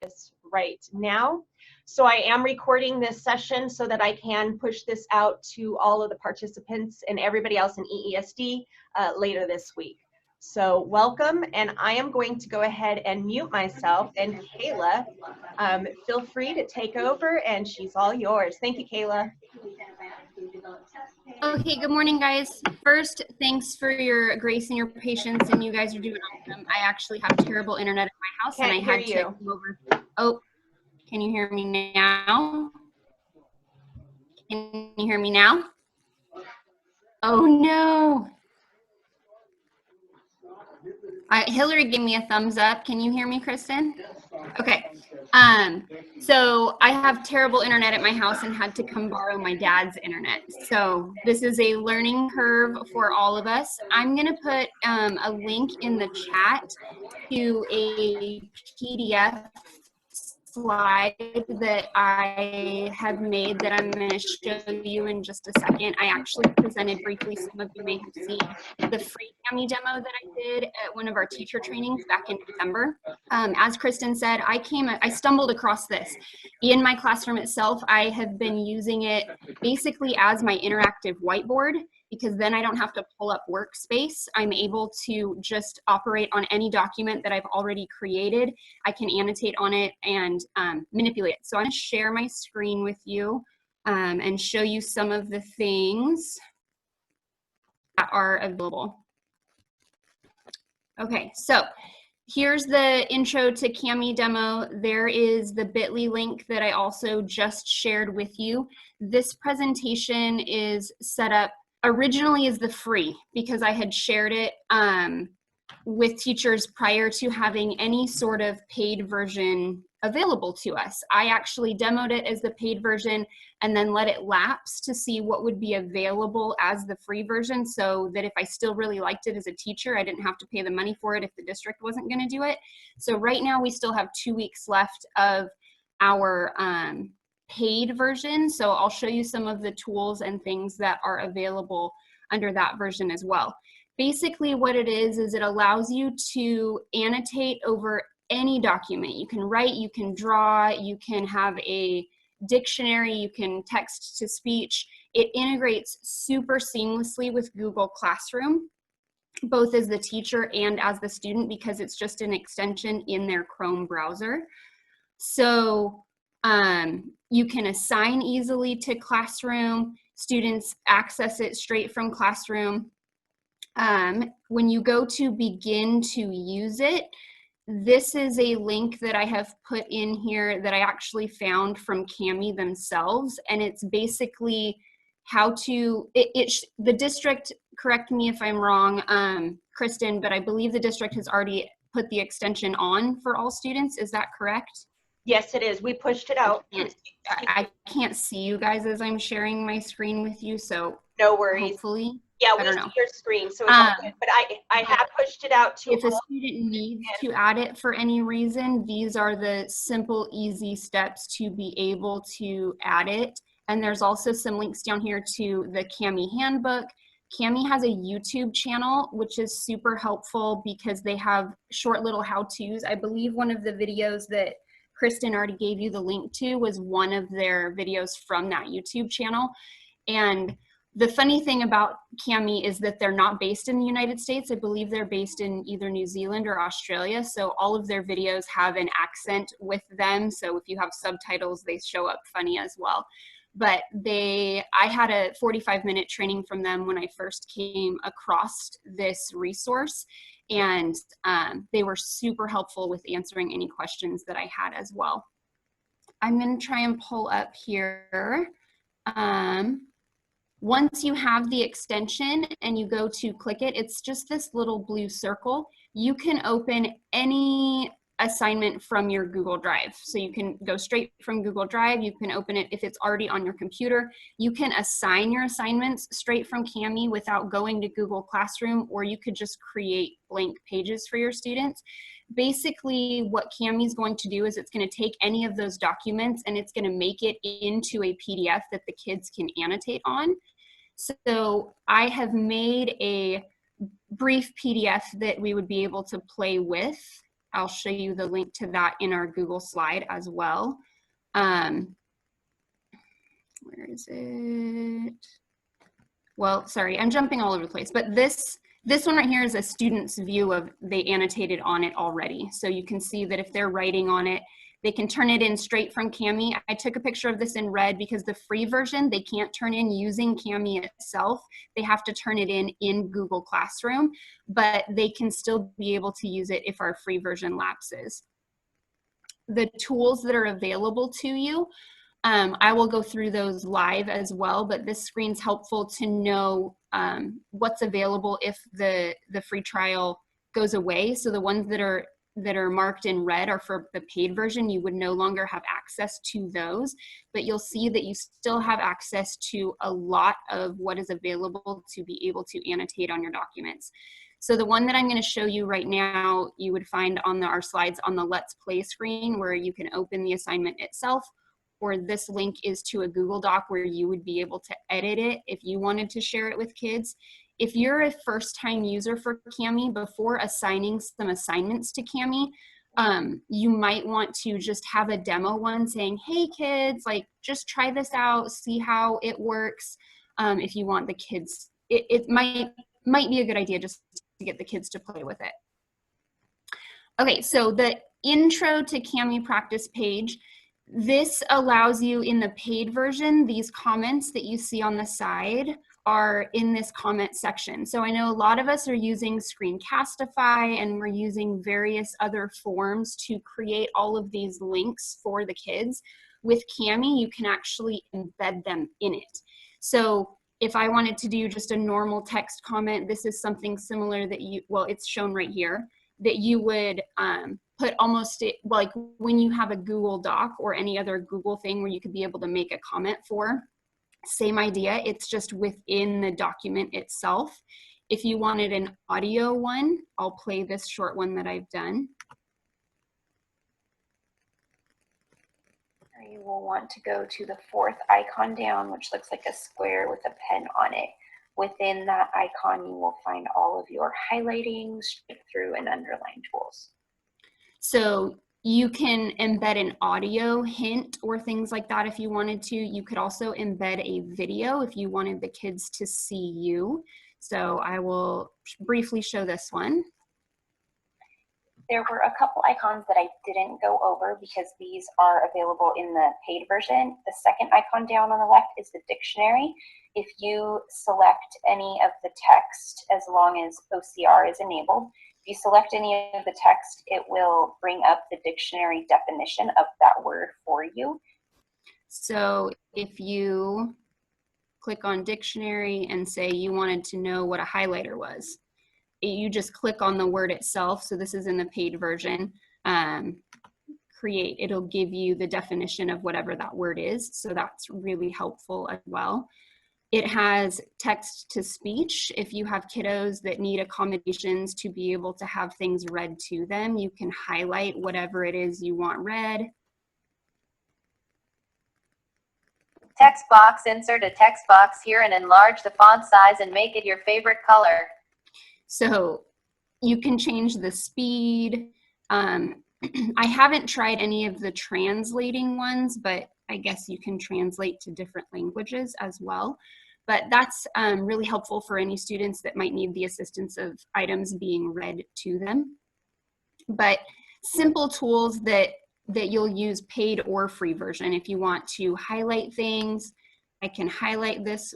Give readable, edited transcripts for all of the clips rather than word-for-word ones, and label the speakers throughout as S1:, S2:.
S1: this right now. So I am recording this session so that I can push this out to all of the participants and everybody else in EESD later this week. So welcome, and I am going to go ahead and mute myself, and Kayla, feel free to take over, and she's all yours. Thank you, Kayla.
S2: Okay, good morning, guys. First, thanks for your grace and your patience, and you guys are doing awesome. I actually have terrible internet at my house, and I had to come over. Oh, can you hear me now? Can you hear me now? Oh, no. Hillary gave me a thumbs up. Can you hear me, Kristen? Okay. So I have terrible internet at my house and had to come borrow my dad's internet. So this is a learning curve for all of us. I'm going to put a link in the chat to a PDF slide that I have made that I'm going to show you in just a second. I actually presented briefly, some of you may have seen the free Cami demo that I did at one of our teacher trainings back in December. As Kristen said, I stumbled across this. In my classroom itself, I have been using it basically as my interactive whiteboard, because then I don't have to pull up Workspace. I'm able to just operate on any document that I've already created. I can annotate on it and manipulate it. So I'm gonna share my screen with you and show you some of the things that are available. Okay, so here's the intro to Cami demo. There is the bit.ly link that I also just shared with you. This presentation is set up originally as the free, because I had shared it with teachers prior to having any sort of paid version available to us. I actually demoed it as the paid version and then let it lapse to see what would be available as the free version, so that if I still really liked it as a teacher, I didn't have to pay the money for it if the district wasn't going to do it. So right now we still have 2 weeks left of our paid version. So I'll show you some of the tools and things that are available under that version as well. Basically what it is it allows you to annotate over any document. You can write, you can draw, you can have a dictionary, you can text to speech. It integrates super seamlessly with Google Classroom, both as the teacher and as the student, because it's just an extension in their Chrome browser. So you can assign easily to Classroom. Students access it straight from Classroom. When you go to begin to use it, this is a link that I have put in here that I actually found from Cami themselves, and it's basically how to, the district, correct me if I'm wrong, Kristen, but I believe the district has already put the extension on for all students. Is that correct?
S1: Yes, it is. We pushed it out.
S2: I can't see you guys as I'm sharing my screen with you, so
S1: no worries.
S2: Hopefully.
S1: Yeah, we see your screen, so it's all good. But I have pushed it out to.
S2: If a student needs to add it for any reason, these are the simple, easy steps to be able to add it. And there's also some links down here to the Cami handbook. Cami has a YouTube channel, which is super helpful because they have short little how-tos. I believe one of the videos that Kristen already gave you the link to was one of their videos from that YouTube channel. And the funny thing about Cami is that they're not based in the United States. I believe they're based in either New Zealand or Australia. So all of their videos have an accent with them. So if you have subtitles, they show up funny as well. But I had a 45-minute training from them when I first came across this resource. And they were super helpful with answering any questions that I had as well. I'm going to try and pull up here. Once you have the extension and you go to click it, it's just this little blue circle. You can open any assignment from your Google Drive. So you can go straight from Google Drive. You can open it if it's already on your computer. You can assign your assignments straight from Cami without going to Google Classroom, or you could just create blank pages for your students. Basically, what Cami is going to do is it's going to take any of those documents and it's going to make it into a PDF that the kids can annotate on. So I have made a brief PDF that we would be able to play with. I'll show you the link to that in our Google slide as well. Where is it? Well, sorry, I'm jumping all over the place, but this one right here is a student's view of, they annotated on it already. So you can see that if they're writing on it, they can turn it in straight from Kami. I took a picture of this in red because the free version, they can't turn in using Kami itself. They have to turn it in Google Classroom, but they can still be able to use it if our free version lapses. The tools that are available to you, I will go through those live as well, but this screen's helpful to know what's available if the free trial goes away. So the ones that are marked in red are for the paid version. You would no longer have access to those, but you'll see that you still have access to a lot of what is available to be able to annotate on your documents. So the one that I'm going to show you right now, you would find on our slides on the Let's Play screen, where you can open the assignment itself, or this link is to a Google Doc where you would be able to edit it if you wanted to share it with kids. If you're a first-time user for Kami, before assigning some assignments to Kami, you might want to just have a demo one saying, hey kids, like just try this out, see how it works. If you want the kids, it might be a good idea just to get the kids to play with it. Okay, so the intro to Kami practice page, this allows you in the paid version, these comments that you see on the side are in this comment section. So I know a lot of us are using Screencastify and we're using various other forms to create all of these links for the kids. With Kami, you can actually embed them in it. So if I wanted to do just a normal text comment, this is something similar that well, it's shown right here, that you would put almost like when you have a Google Doc or any other Google thing where you could be able to make a comment for. Same idea, it's just within the document itself. If you wanted an audio one, I'll play this short one that I've done.
S3: You will want to go to the fourth icon down, which looks like a square with a pen on it. Within that icon, you will find all of your highlighting, straight through, and underline tools.
S2: So you can embed an audio hint or things like that if you wanted to. You could also embed a video if you wanted the kids to see you. So I will briefly show this one.
S3: There were a couple icons that I didn't go over because these are available in the paid version. The second icon down on the left is the dictionary. If you select any of the text, as long as OCR is enabled, if you select any of the text, it will bring up the dictionary definition of that word for you.
S2: So if you click on dictionary and say you wanted to know what a highlighter was, you just click on the word itself. So this is in the paid version. It'll give you the definition of whatever that word is. So that's really helpful as well. It has text to speech. If you have kiddos that need accommodations to be able to have things read to them, you can highlight whatever it is you want read.
S4: Text box, insert a text box here and enlarge the font size and make it your favorite color.
S2: So you can change the speed. I haven't tried any of the translating ones, but I guess you can translate to different languages as well. But that's really helpful for any students that might need the assistance of items being read to them. But simple tools that you'll use paid or free version. If you want to highlight things, I can highlight this,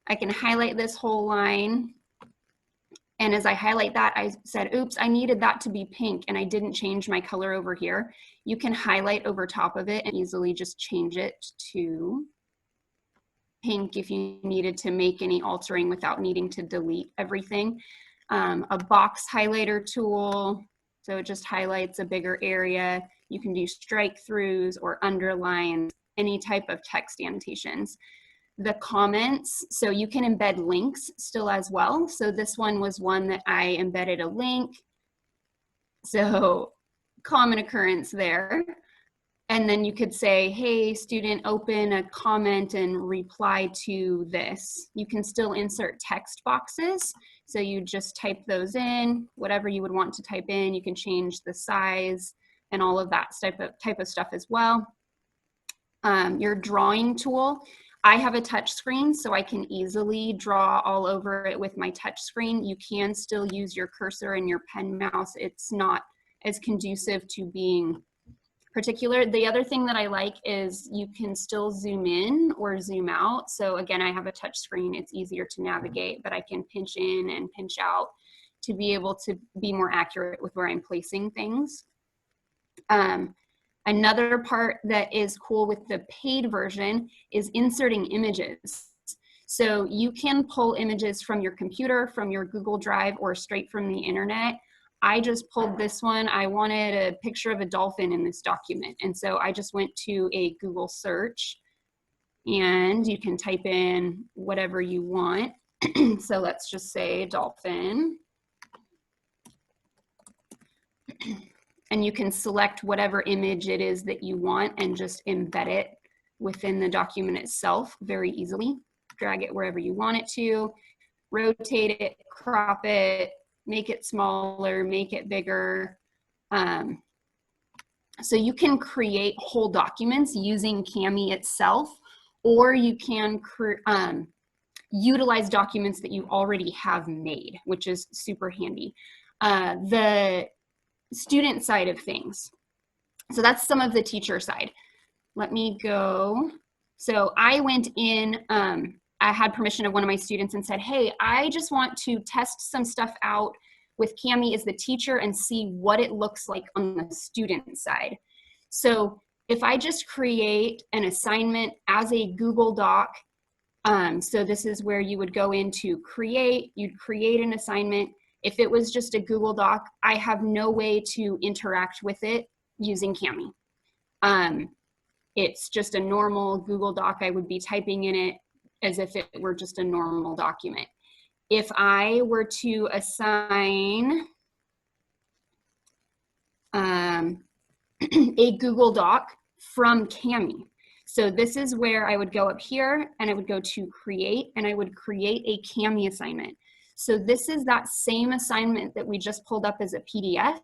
S2: I can highlight this whole line. And as I highlight that, I said, oops, I needed that to be pink and I didn't change my color over here. You can highlight over top of it and easily just change it to pink if you needed to make any altering without needing to delete everything. A box highlighter tool, so it just highlights a bigger area. You can do strike throughs or underlines, any type of text annotations. The comments, so you can embed links still as well. So this one was one that I embedded a link. So common occurrence there. And then you could say, hey, student, open a comment and reply to this. You can still insert text boxes So you just type those in, whatever you would want to type in. You can change the size and all of that type of stuff as well. Your drawing tool, I have a touch screen, so I can easily draw all over it with my touch screen. You can still use your cursor and your pen mouse. It's not as conducive to being particular. The other thing that I like is you can still zoom in or zoom out. So again, I have a touch screen. It's easier to navigate, but I can pinch in and pinch out to be able to be more accurate with where I'm placing things. Another part that is cool with the paid version is inserting images. So you can pull images from your computer, from your Google Drive, or straight from the internet. I just pulled this one. I wanted a picture of a dolphin in this document. And so I just went to a Google search, and you can type in whatever you want. So let's just say dolphin. And you can select whatever image it is that you want and just embed it within the document itself very easily. Drag it wherever you want it to, rotate it, crop it, make it smaller, make it bigger. So you can create whole documents using Cami itself, or you can utilize documents that you already have made, which is super handy. The student side of things. So that's some of the teacher side. Let me go. So I went in, I had permission of one of my students and said, hey, I just want to test some stuff out with Cami as the teacher and see what it looks like on the student side. So if I just create an assignment as a Google Doc, so this is where you would go into create, you'd create an assignment. If it was just a Google Doc, I have no way to interact with it using Cami. It's just a normal Google Doc. I would be typing in it as if it were just a normal document. If I were to assign a Google Doc from Cami, so this is where I would go up here and I would go to create, and I would create a Cami assignment. So this is that same assignment that we just pulled up as a PDF,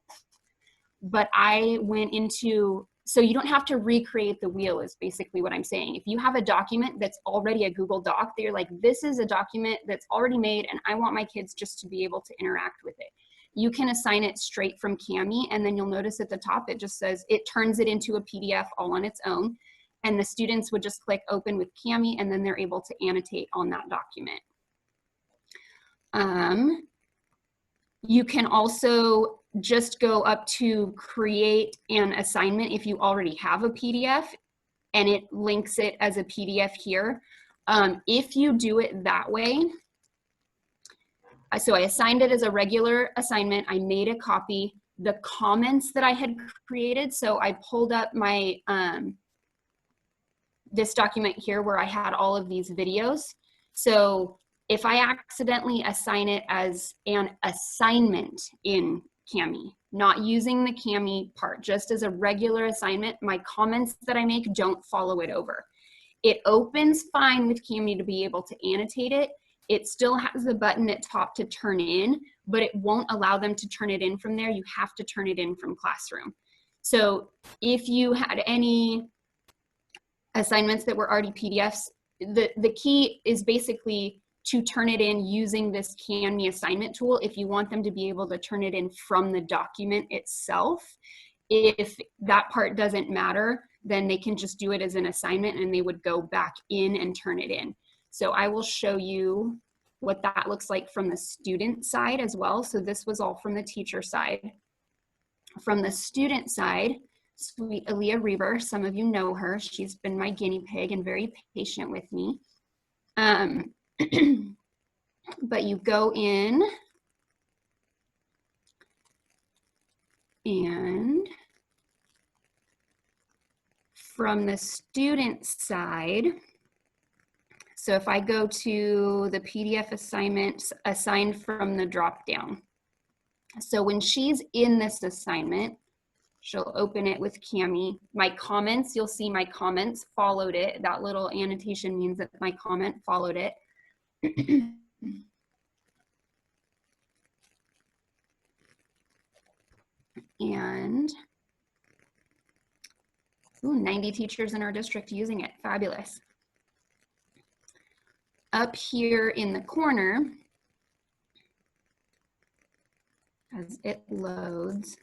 S2: but I went into, so you don't have to recreate the wheel is basically what I'm saying. If you have a document that's already a Google Doc that you're like, this is a document that's already made and I want my kids just to be able to interact with it, you can assign it straight from Cami, and then you'll notice at the top it just says, it turns it into a PDF all on its own, and the students would just click open with Cami, and then they're able to annotate on that document. You can also just go up to create an assignment if you already have a PDF, and it links it as a PDF here. If you do it that way, so I assigned it as a regular assignment, I made a copy, the comments that I had created, so I pulled up my, this document here where I had all of these videos. So if I accidentally assign it as an assignment in Cami, not using the Cami part, just as a regular assignment, my comments that I make don't follow it over. It opens fine with Cami to be able to annotate it. It still has the button at top to turn in, but it won't allow them to turn it in from there. You have to turn it in from Classroom. So if you had any assignments that were already PDFs, the key is basically to turn it in using this Cami assignment tool if you want them to be able to turn it in from the document itself. If that part doesn't matter, then they can just do it as an assignment and they would go back in and turn it in. So I will show you what that looks like from the student side as well. So this was all from the teacher side. From the student side, sweet Aaliyah Reber, some of you know her. She's been my guinea pig and very patient with me. But you go in and from the student side, so if I go to the PDF assignments assigned from the drop down, so when she's in this assignment, she'll open it with Cami. My comments, you'll see my comments followed it. That little annotation means that my comment followed it. And ooh, 90 teachers in our district using it. Fabulous. Up here in the corner, as it loads,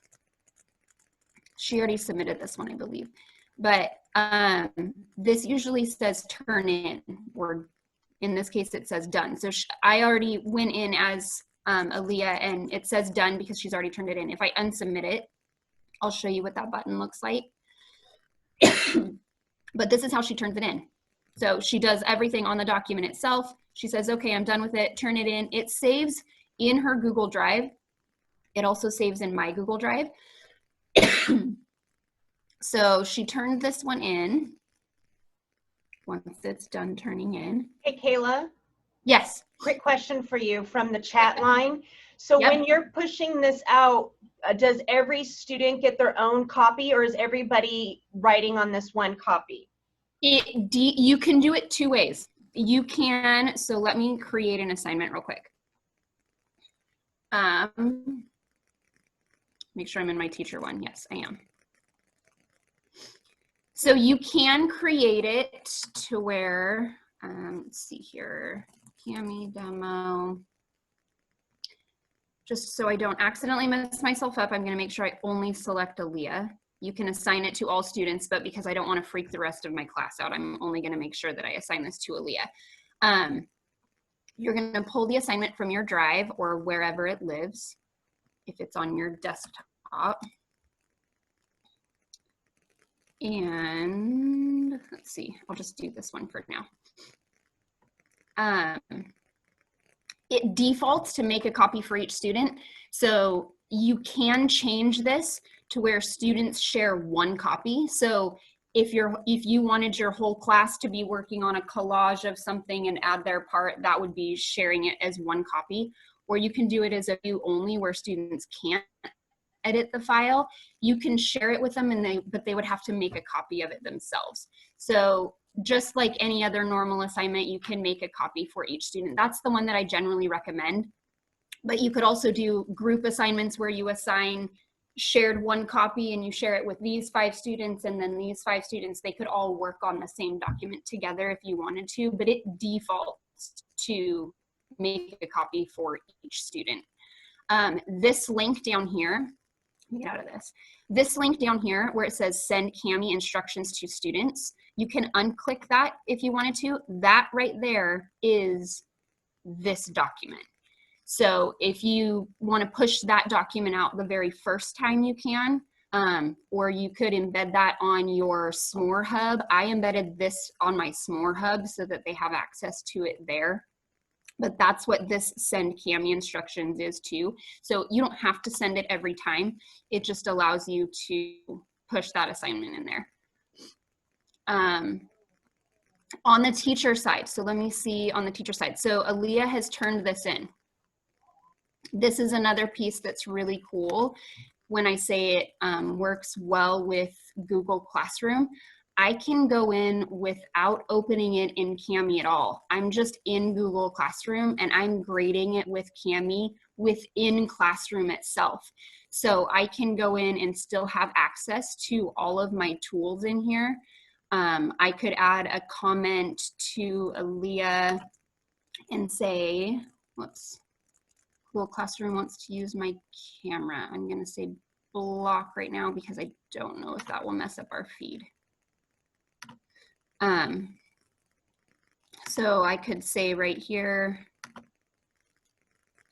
S2: she already submitted this one, I believe, but this usually says turn in, or in this case it says done. So I already went in as Aaliyah, and it says done because she's already turned it in. If I unsubmit it, I'll show you what that button looks like. But this is how she turns it in. So she does everything on the document itself. She says, okay, I'm done with it, turn it in. It saves in her Google Drive. It also saves in my Google Drive. So she turned this one in. Once it's done turning in.
S1: Hey, Kayla.
S2: Yes.
S1: Quick question for you from the chat line. So
S2: Yep.
S1: when you're pushing this out, does every student get their own copy, or is everybody writing on this one copy?
S2: You can do it two ways. You can, so let me create an assignment real quick. Make sure I'm in my teacher one. Yes, I am. So you can create it to where, let's see here, Cami demo. Just so I don't accidentally mess myself up, I'm gonna make sure I only select Aaliyah. You can assign it to all students, but because I don't wanna freak the rest of my class out, I'm only gonna make sure that I assign this to Aaliyah. You're gonna pull the assignment from your drive or wherever it lives, if it's on your desktop. And let's see, I'll just do this one for now. It defaults to make a copy for each student. So you can change this to where students share one copy. So if you wanted your whole class to be working on a collage of something and add their part, that would be sharing it as one copy. Or you can do it as a view only where students can't edit the file. You can share it with them, but they would have to make a copy of it themselves. So just like any other normal assignment, you can make a copy for each student. That's the one that I generally recommend. But you could also do group assignments where you assign shared one copy and you share it with these 5 students, and then these 5 students, they could all work on the same document together if you wanted to, but it defaults to make a copy for each student. This link down here, let me get out of this. This link down here where it says send Cami instructions to students, you can unclick that if you wanted to. That right there is this document. So if you want to push that document out the very first time you can, or you could embed that on your S'more Hub. I embedded this on my S'more Hub so that they have access to it there. But that's what this send Cami instructions is too. So you don't have to send it every time. It just allows you to push that assignment in there. On the teacher side, so let me see on the teacher side. So Aaliyah has turned this in. This is another piece that's really cool. When I say it works well with Google Classroom, I can go in without opening it in Cami at all. I'm just in Google Classroom and I'm grading it with Cami within Classroom itself. So I can go in and still have access to all of my tools in here. I could add a comment to Aaliyah and say, whoops, Google Classroom wants to use my camera. I'm gonna say block right now because I don't know if that will mess up our feed. So I could say right here,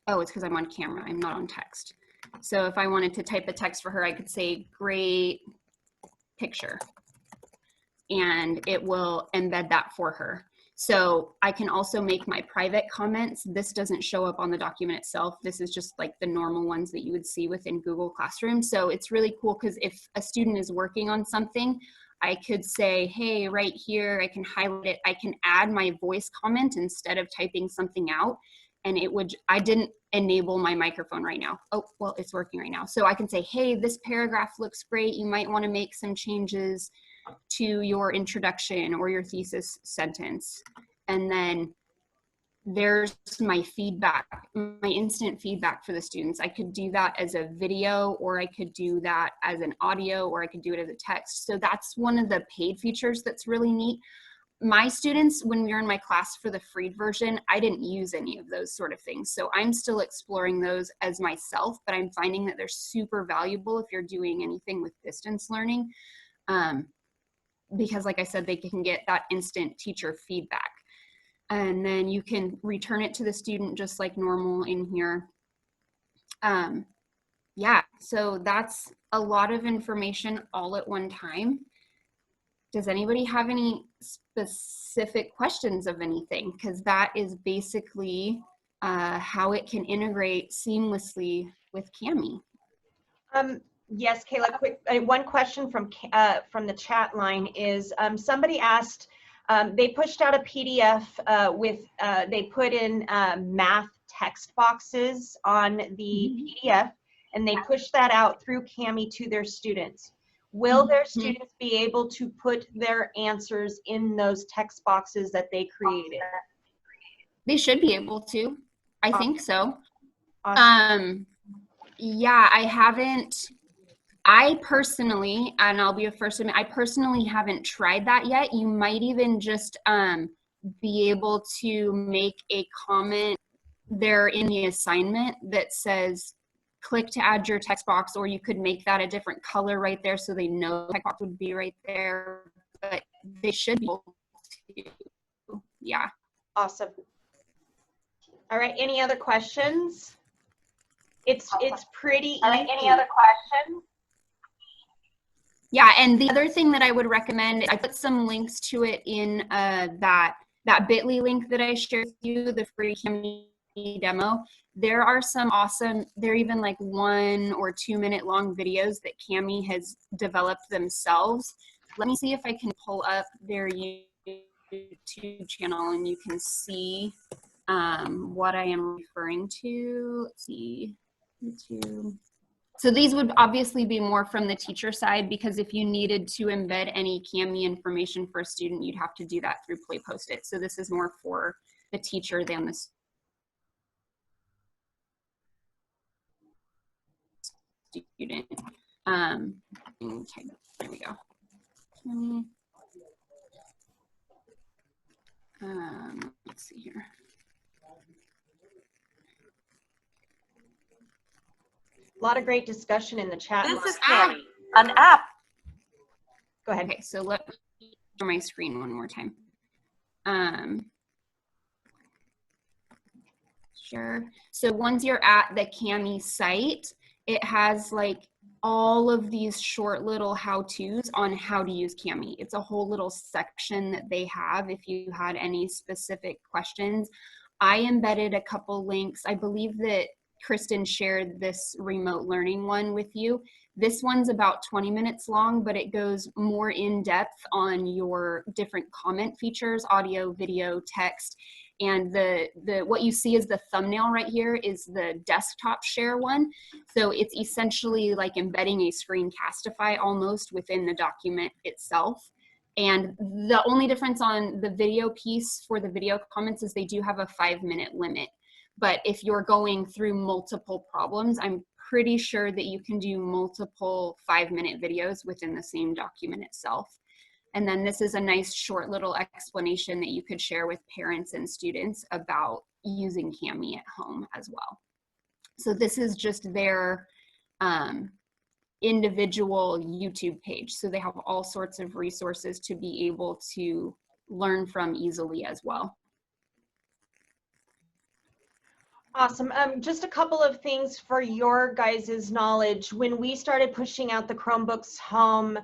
S2: oh, it's because I'm on camera, I'm not on text. So if I wanted to type a text for her, I could say great picture, and it will embed that for her. So I can also make my private comments. This doesn't show up on the document itself. This is just like the normal ones that you would see within Google Classroom. So it's really cool because if a student is working on something, I could say, hey, right here, I can highlight it. I can add my voice comment instead of typing something out. And it would, I didn't enable my microphone right now. Oh, well, it's working right now. So I can say, hey, this paragraph looks great. You might want to make some changes to your introduction or your thesis sentence. And then there's my feedback, my instant feedback for the students. I could do that as a video, or I could do that as an audio, or I could do it as a text. So that's one of the paid features that's really neat. My students, when we were in my class for the free version, I didn't use any of those sort of things. So I'm still exploring those as myself, but I'm finding that they're super valuable if you're doing anything with distance learning. Because like I said, they can get that instant teacher feedback. And then you can return it to the student just like normal in here. Yeah, so that's a lot of information all at one time. Does anybody have any specific questions of anything? Because that is basically how it can integrate seamlessly with Cami.
S1: Yes, Kayla, quick, one question from the chat line is, somebody asked, they pushed out a PDF they put in math text boxes on the PDF, and they pushed that out through Cami to their students. Will their students be able to put their answers in those text boxes that they created?
S2: They should be able to. I think so.
S1: Awesome.
S2: Yeah, I personally, and I'll be a first to admit, I personally haven't tried that yet. You might even just be able to make a comment there in the assignment that says, click to add your text box, or you could make that a different color right there so they know the text box would be right there, but they should be able to, yeah.
S1: Awesome. All right, any other questions? It's pretty easy.
S3: Any other questions?
S2: Yeah, and the other thing that I would recommend, I put some links to it in that bit.ly link that I shared with you, the free Cami demo. There are some awesome, they're even like 1 or 2 minute long videos that Cami has developed themselves. Let me see if I can pull up their YouTube channel and you can see what I am referring to. Let's see, YouTube. So these would obviously be more from the teacher side, because if you needed to embed any Cami information for a student, you'd have to do that through Play Post-it. So this is more for the teacher than the student. Okay, there we go. Let's see here.
S1: A lot of great discussion in the chat.
S4: This is Cami, an app.
S1: Go ahead.
S2: Okay, so let me share my screen one more time. Sure. So once you're at the Cami site, it has like all of these short little how-tos on how to use Cami. It's a whole little section that they have if you had any specific questions. I embedded a couple links. I believe that Kristen shared this remote learning one with you. This one's about 20 minutes long, but it goes more in depth on your different comment features, audio, video, text. And what you see is the thumbnail right here is the desktop share one. So it's essentially like embedding a Screencastify almost within the document itself. And the only difference on the video piece for the video comments is they do have a 5-minute limit. But if you're going through multiple problems, I'm pretty sure that you can do multiple 5-minute videos within the same document itself. And then this is a nice short little explanation that you could share with parents and students about using Cami at home as well. So this is just their individual YouTube page. So they have all sorts of resources to be able to learn from easily as well.
S1: Awesome. Just a couple of things for your guys' knowledge. When we started pushing out the Chromebooks home,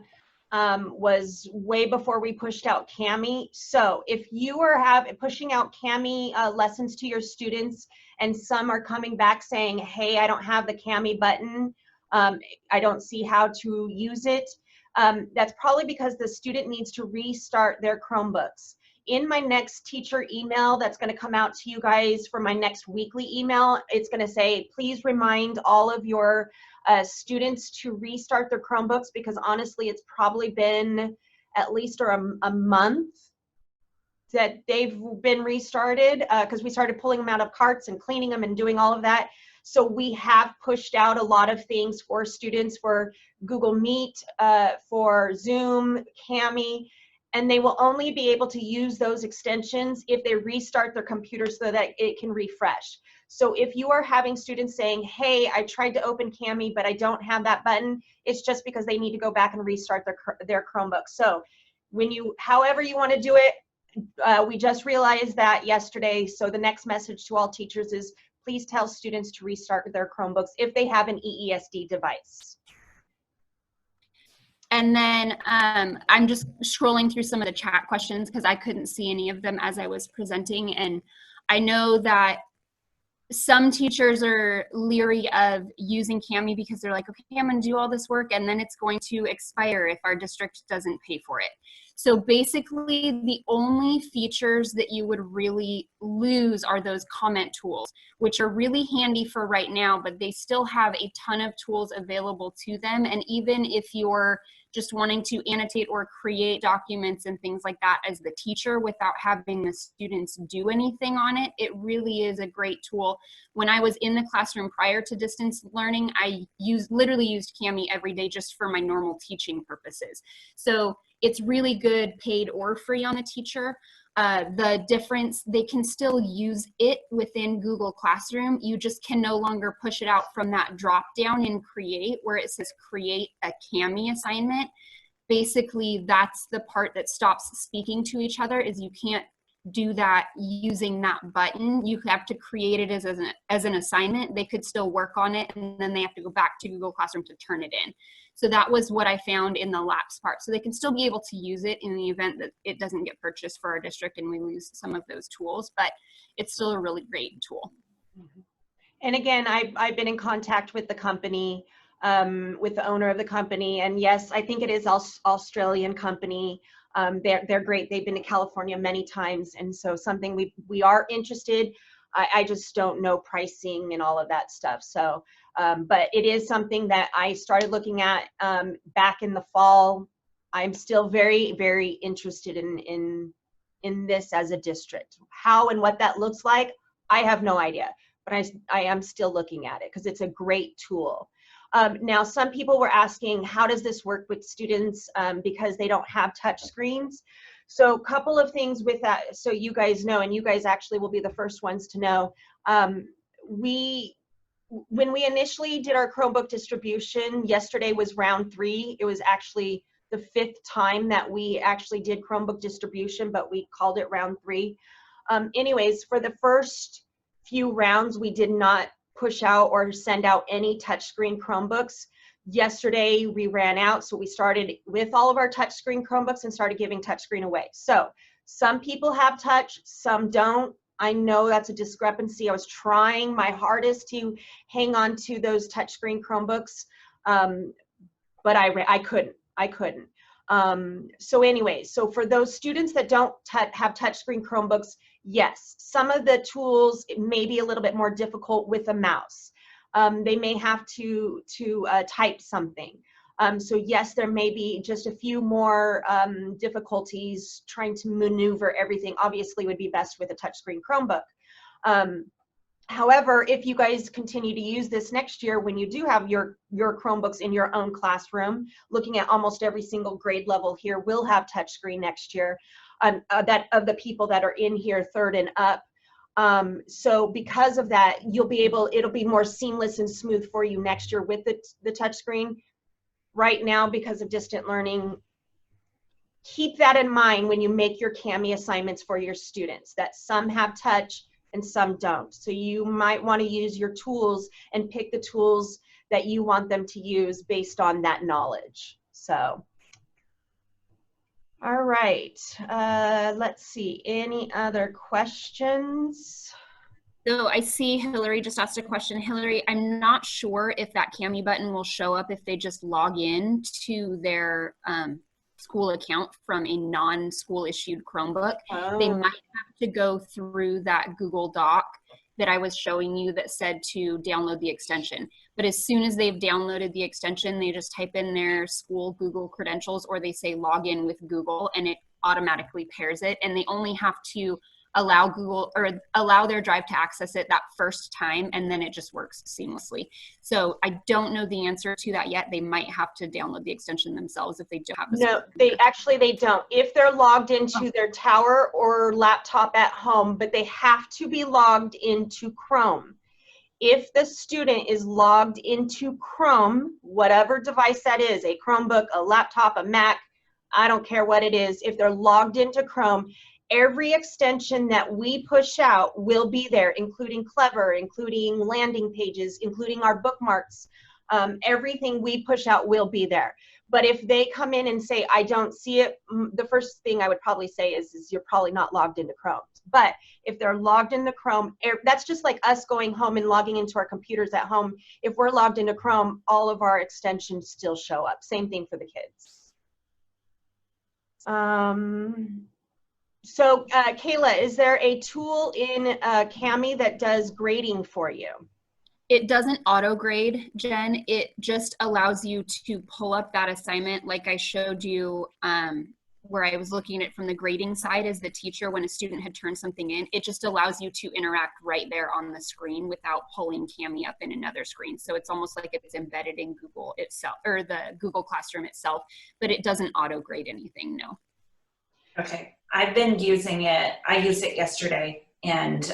S1: was way before we pushed out Cami. So if you are pushing out Cami lessons to your students and some are coming back saying, hey, I don't have the Cami button, I don't see how to use it, that's probably because the student needs to restart their Chromebooks. In my next teacher email that's going to come out to you guys for my next weekly email, it's going to say, please remind all of your students to restart their Chromebooks, because honestly, it's probably been at least a month that they've been restarted because we started pulling them out of carts and cleaning them and doing all of that. So we have pushed out a lot of things for students for Google Meet, for Zoom, Cami, and they will only be able to use those extensions if they restart their computer so that it can refresh. So if you are having students saying, hey, I tried to open Cami, but I don't have that button, it's just because they need to go back and restart their Chromebook. So when you, however you want to do it, we just realized that yesterday. So the next message to all teachers is please tell students to restart their Chromebooks if they have an EESD device.
S2: And then I'm just scrolling through some of the chat questions because I couldn't see any of them as I was presenting. And I know that some teachers are leery of using Cami because they're like, okay, I'm going to do all this work and then it's going to expire if our district doesn't pay for it. So basically, the only features that you would really lose are those comment tools, which are really handy for right now, but they still have a ton of tools available to them. And even if you're just wanting to annotate or create documents and things like that as the teacher without having the students do anything on it, it really is a great tool. When I was in the classroom prior to distance learning, I literally used Cami every day just for my normal teaching purposes. So it's really good, paid or free on the teacher. The difference, they can still use it within Google Classroom. You just can no longer push it out from that drop down in Create where it says create a Cami assignment. Basically, that's the part that stops speaking to each other, is you can't do that using that button. You have to create it as an assignment. They could still work on it and then they have to go back to Google Classroom to turn it in. So that was what I found in the lapse part. So they can still be able to use it in the event that it doesn't get purchased for our district and we lose some of those tools, but it's still a really great tool.
S1: And again, I've been in contact with the company, with the owner of the company, and yes, I think it is Australian company. They're great. They've been to California many times, and so something we are interested. I just don't know pricing and all of that stuff. So, but it is something that I started looking at back in the fall. I'm still very, very interested in this as a district. How and what that looks like, I have no idea, but I am still looking at it because it's a great tool. Now, some people were asking, how does this work with students because they don't have touch screens? So a couple of things with that, so you guys know, and you guys actually will be the first ones to know. When we initially did our Chromebook distribution, yesterday was round 3. It was actually the 5th time that we actually did Chromebook distribution, but we called it round 3. Anyways, for the first few rounds, we did not push out or send out any touchscreen Chromebooks. Yesterday we ran out, so we started with all of our touchscreen Chromebooks and started giving touchscreen away. So some people have touch, some don't. I know that's a discrepancy. I was trying my hardest to hang on to those touchscreen Chromebooks, but I couldn't. So anyway, so for those students that don't have touchscreen Chromebooks, yes, some of the tools may be a little bit more difficult with a mouse. They may have to type something. So yes, there may be just a few more difficulties trying to maneuver everything. Obviously, would be best with a touchscreen Chromebook. However, if you guys continue to use this next year, when you do have your Chromebooks in your own classroom, looking at almost every single grade level here will have touchscreen next year, that of the people that are in here 3rd and up. So because of that, it'll be more seamless and smooth for you next year with the touchscreen. Right now, because of distant learning, keep that in mind when you make your Cami assignments for your students, that some have touch and some don't. So you might want to use your tools and pick the tools that you want them to use based on that knowledge. So, all right, let's see, any other questions?
S2: So I see Hillary just asked a question. Hillary, I'm not sure if that Cami button will show up if they just log in to their school account from a non-school issued Chromebook.
S1: Oh.
S2: They might have to go through that Google Doc that I was showing you that said to download the extension. But as soon as they've downloaded the extension, they just type in their school Google credentials, or they say log in with Google, and it automatically pairs it, and they only have to allow Google or allow their drive to access it that first time, and then it just works seamlessly. So I don't know the answer to that yet. They might have to download the extension themselves if they don't have a
S1: No, they don't. If they're logged into their tower or laptop at home, but they have to be logged into Chrome. If the student is logged into Chrome, whatever device that is, a Chromebook, a laptop, a Mac, I don't care what it is, if they're logged into Chrome, every extension that we push out will be there, including Clever, including landing pages, including our bookmarks. Everything we push out will be there. But if they come in and say, I don't see it, the first thing I would probably say is you're probably not logged into Chrome. But if they're logged into Chrome, that's just like us going home and logging into our computers at home. If we're logged into Chrome, all of our extensions still show up. Same thing for the kids. So Kayla, is there a tool in Kami that does grading for you?
S2: It doesn't auto grade, Jen. It just allows you to pull up that assignment like I showed you where I was looking at it from the grading side as the teacher when a student had turned something in. It just allows you to interact right there on the screen without pulling Kami up in another screen. So it's almost like it's embedded in Google itself, or the Google Classroom itself, but it doesn't auto grade anything, no.
S5: Okay, I've been using it. I used it yesterday, and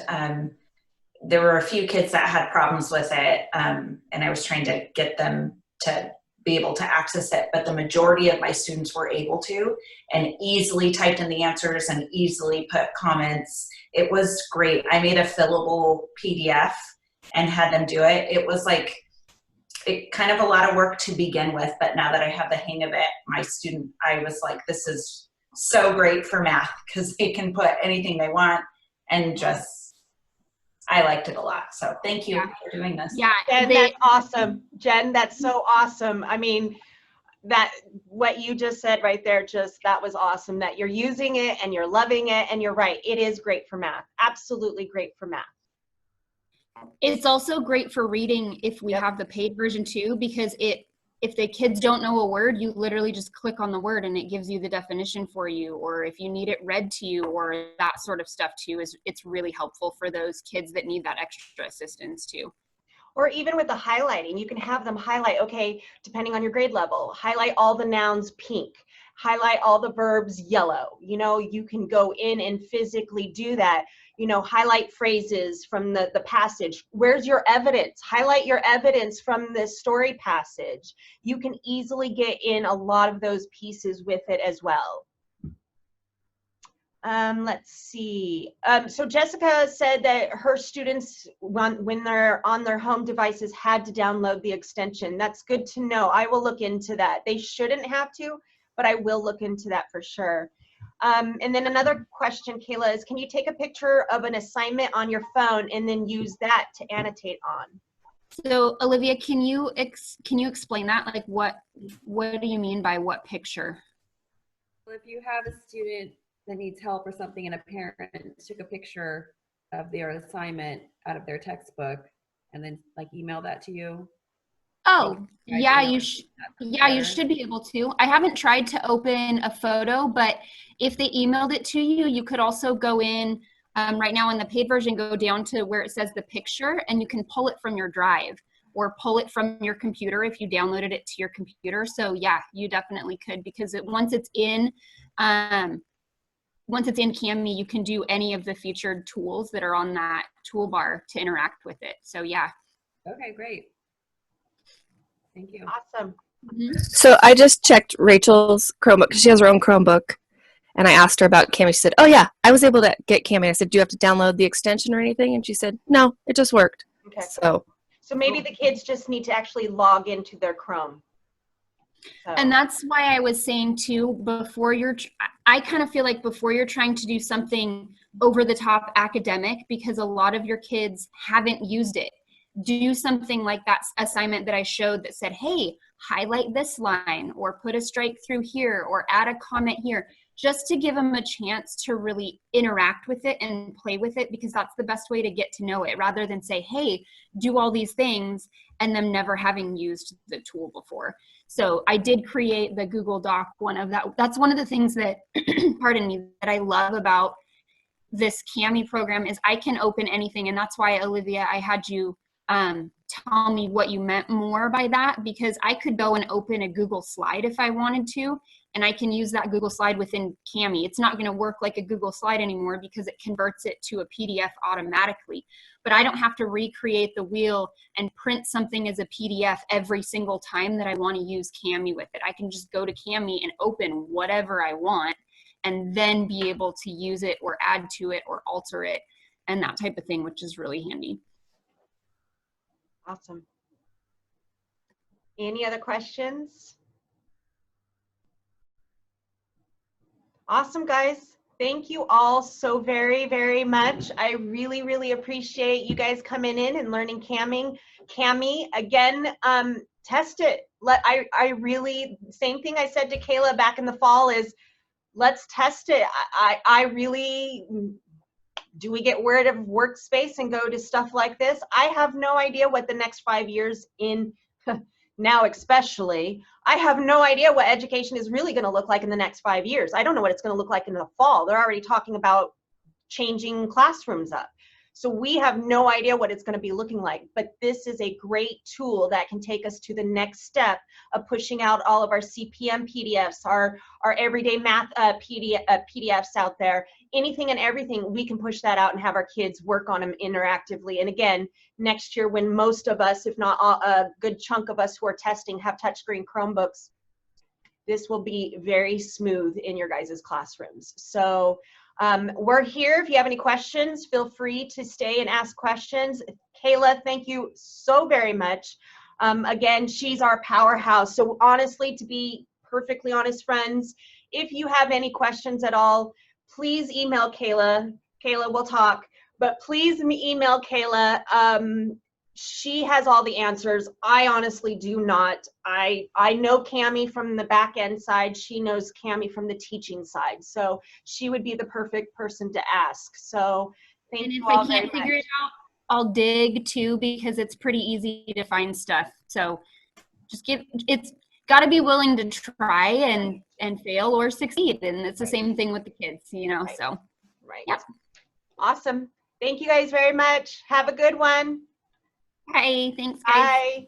S5: there were a few kids that had problems with it, and I was trying to get them to be able to access it, but the majority of my students were able to, and easily typed in the answers and easily put comments. It was great. I made a fillable PDF and had them do it. It was like, it kind of a lot of work to begin with, but now that I have the hang of it, I was like, this is so great for math because they can put anything they want, and just, I liked it a lot. So thank you for doing this.
S2: Yeah,
S1: Jen, that's awesome. Jen, that's so awesome. I mean, what you just said right there, that was awesome, that you're using it and you're loving it, and you're right, it is great for math. Absolutely great for math.
S2: It's also great for reading if we have the paid version too, because if the kids don't know a word, you literally just click on the word and it gives you the definition for you, or if you need it read to you, or that sort of stuff too, it's really helpful for those kids that need that extra assistance too.
S1: Or even with the highlighting, you can have them highlight, okay, depending on your grade level, highlight all the nouns pink, highlight all the verbs yellow. You know, you can go in and physically do that. You know, highlight phrases from the passage. Where's your evidence? Highlight your evidence from the story passage. You can easily get in a lot of those pieces with it as well. Let's see. So Jessica said that her students, when they're on their home devices, had to download the extension. That's good to know. I will look into that. They shouldn't have to, but I will look into that for sure. And then another question, Kayla, is can you take a picture of an assignment on your phone and then use that to annotate on?
S2: So Olivia, can you explain that? Like what do you mean by what picture?
S6: Well, if you have a student that needs help or something and a parent took a picture of their assignment out of their textbook and then like email that to you.
S2: Oh, yeah, you should be able to. I haven't tried to open a photo, but if they emailed it to you, you could also go in right now in the paid version, go down to where it says the picture, and you can pull it from your drive or pull it from your computer if you downloaded it to your computer. So yeah, you definitely could, because once it's in Kami, you can do any of the featured tools that are on that toolbar to interact with it. So yeah.
S6: Okay, great. Thank you.
S1: Awesome.
S2: Mm-hmm.
S7: So I just checked Rachel's Chromebook because she has her own Chromebook, and I asked her about Kami. She said, "Oh yeah, I was able to get Kami." I said, "Do you have to download the extension or anything?" And she said, "No, it just worked."
S1: Okay.
S7: So
S1: maybe the kids just need to actually log into their Chrome. So.
S2: And that's why I was saying too, I kind of feel like before you're trying to do something over the top academic, because a lot of your kids haven't used it, do something like that assignment that I showed that said, hey, highlight this line or put a strike through here or add a comment here, just to give them a chance to really interact with it and play with it, because that's the best way to get to know it, rather than say, hey, do all these things, and them never having used the tool before. So I did create the Google Doc one of that. That's one of the things that, pardon me, that I love about this Cami program is I can open anything. And that's why, Olivia, I had you tell me what you meant more by that, because I could go and open a Google slide if I wanted to, and I can use that Google slide within Cami. It's not going to work like a Google slide anymore because it converts it to a PDF automatically. But I don't have to recreate the wheel and print something as a PDF every single time that I want to use Cami with it. I can just go to Cami and open whatever I want and then be able to use it or add to it or alter it and that type of thing, which is really handy.
S1: Awesome. Any other questions? Awesome, guys. Thank you all so very, very much. I really, really appreciate you guys coming in and learning Cami. Again, test it. I really, same thing I said to Kayla back in the fall is, let's test it. I really, do we get rid of workspace and go to stuff like this? I have no idea what the next 5 years in, now especially, I have no idea what education is really going to look like in the next 5 years. I don't know what it's going to look like in the fall. They're already talking about changing classrooms up. So we have no idea what it's going to be looking like, but this is a great tool that can take us to the next step of pushing out all of our CPM PDFs, our everyday math PDFs out there, anything and everything. We can push that out and have our kids work on them interactively. And again, next year when most of us, if not a good chunk of us who are testing, have touchscreen Chromebooks, this will be very smooth in your guys' classrooms. So we're here. If you have any questions, feel free to stay and ask questions. Kayla, thank you so very much. Again, she's our powerhouse. So honestly, to be perfectly honest, friends, if you have any questions at all, please email Kayla. Kayla, we'll talk. But please email Kayla. She has all the answers. I honestly do not. I know Cami from the back end side. She knows Cami from the teaching side. So she would be the perfect person to ask. So thank you all very much. And if I can't figure it out,
S2: I'll dig too, because it's pretty easy to find stuff. So just it's got to be willing to try and fail or succeed. And it's the same thing with the kids, you know, so.
S1: Right.
S2: Yep.
S1: Awesome. Thank you guys very much. Have a good one.
S2: Bye. Thanks, guys.
S1: Bye.